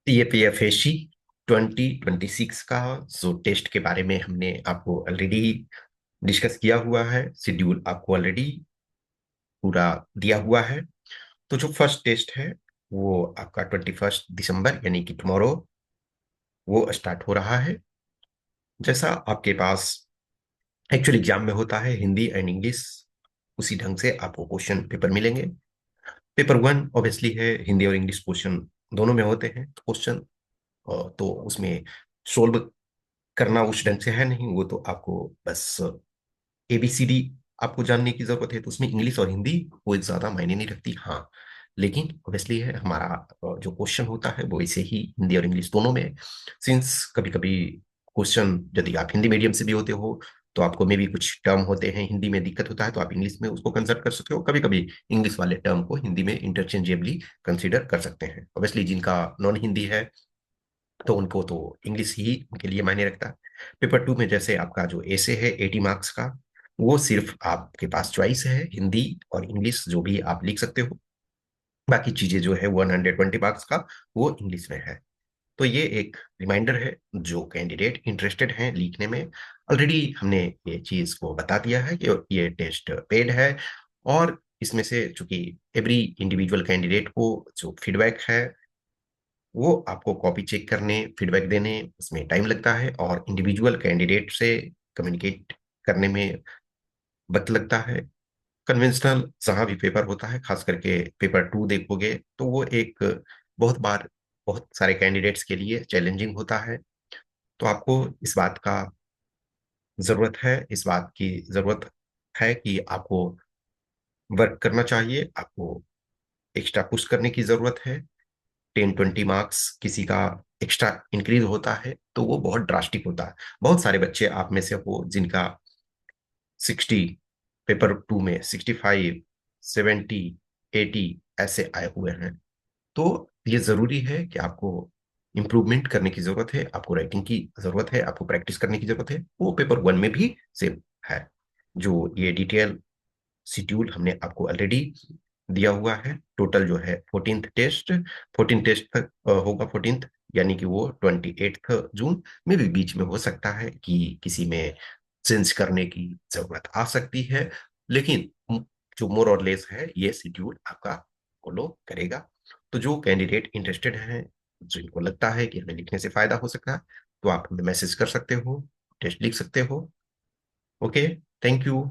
TAPFSC 2026 का जो test के बारे में हमने आपको ऑलरेडी डिस्कस किया हुआ है, शेड्यूल आपको ऑलरेडी पूरा दिया हुआ है। तो जो फर्स्ट टेस्ट है वो आपका 21 दिसंबर यानी कि टुमारो वो स्टार्ट हो रहा है। जैसा आपके पास एक्चुअल एग्जाम में होता है हिंदी एंड इंग्लिश, उसी ढंग से आपको क्वेश्चन पेपर मिलेंगे। पेपर वन ऑब्वियसली है, हिंदी और इंग्लिश क्वेश्चन दोनों में होते हैं क्वेश्चन। तो उसमें सोल्व करना उस ढंग से है नहीं, वो तो आपको बस ABCD आपको जानने की जरूरत है। तो उसमें इंग्लिश और हिंदी कोई ज्यादा मायने नहीं रखती, हाँ। लेकिन ऑब्वियसली है हमारा जो क्वेश्चन होता है वो इसे ही हिंदी और इंग्लिश दोनों में। सिंस कभी कभी क्वेश्चन यदि आप हिंदी मीडियम से भी होते हो तो आपको में भी कुछ टर्म होते हैं हिंदी में दिक्कत होता है, तो आप इंग्लिश में उसको कंसिडर कर सकते हो। कभी कभी इंग्लिश वाले टर्म को हिंदी में इंटरचेंजेबली कंसिडर कर सकते हैं। ऑब्वियसली जिनका नॉन हिंदी है तो उनको तो इंग्लिश ही उनके लिए मायने रखता है। पेपर टू में जैसे आपका जो एसे है 80 मार्क्स का, वो सिर्फ आपके पास चॉइस है हिंदी और इंग्लिश जो भी आप लिख सकते हो। बाकी चीजें जो है 120 मार्क्स का वो इंग्लिश में है। तो ये एक रिमाइंडर है, जो कैंडिडेट इंटरेस्टेड हैं लिखने में, ऑलरेडी हमने ये चीज को बता दिया है कि ये टेस्ट पेड है। और इसमें से चूंकि एवरी इंडिविजुअल कैंडिडेट को जो फीडबैक है वो आपको कॉपी चेक करने फीडबैक देने उसमें टाइम लगता है, और इंडिविजुअल कैंडिडेट से कम्युनिकेट करने में वक्त लगता है। कन्वेंशनल जहां भी पेपर होता है, खास करके पेपर टू देखोगे तो वो एक बहुत बार बहुत सारे कैंडिडेट्स के लिए चैलेंजिंग होता है। तो आपको इस बात की जरूरत है कि आपको वर्क करना चाहिए, आपको एक्स्ट्रा पुश करने की जरूरत है। 10-20 मार्क्स किसी का एक्स्ट्रा इंक्रीज होता है तो वो बहुत ड्रास्टिक होता है। बहुत सारे बच्चे आप में से हो जिनका 60, पेपर टू में 65, 70, 80 ऐसे आए हुए हैं। तो ये जरूरी है कि आपको इम्प्रूवमेंट करने की जरूरत है, आपको राइटिंग की जरूरत है, आपको प्रैक्टिस करने की जरूरत है। वो पेपर वन में भी सेम है। जो ये डिटेल शेड्यूल हमने आपको ऑलरेडी दिया हुआ है। टोटल जो है 14th टेस्ट तक होगा। 14th यानी कि वो 28 जून में भी बीच में हो सकता है कि किसी में चेंज करने की जरूरत आ सकती है। लेकिन जो मोर और लेस है ये शेड्यूल आपका फॉलो करेगा। तो जो कैंडिडेट इंटरेस्टेड हैं, जिनको लगता है कि हमें लिखने से फायदा हो सकता है, तो आप हमें मैसेज कर सकते हो, टेस्ट लिख सकते हो। Okay, thank you.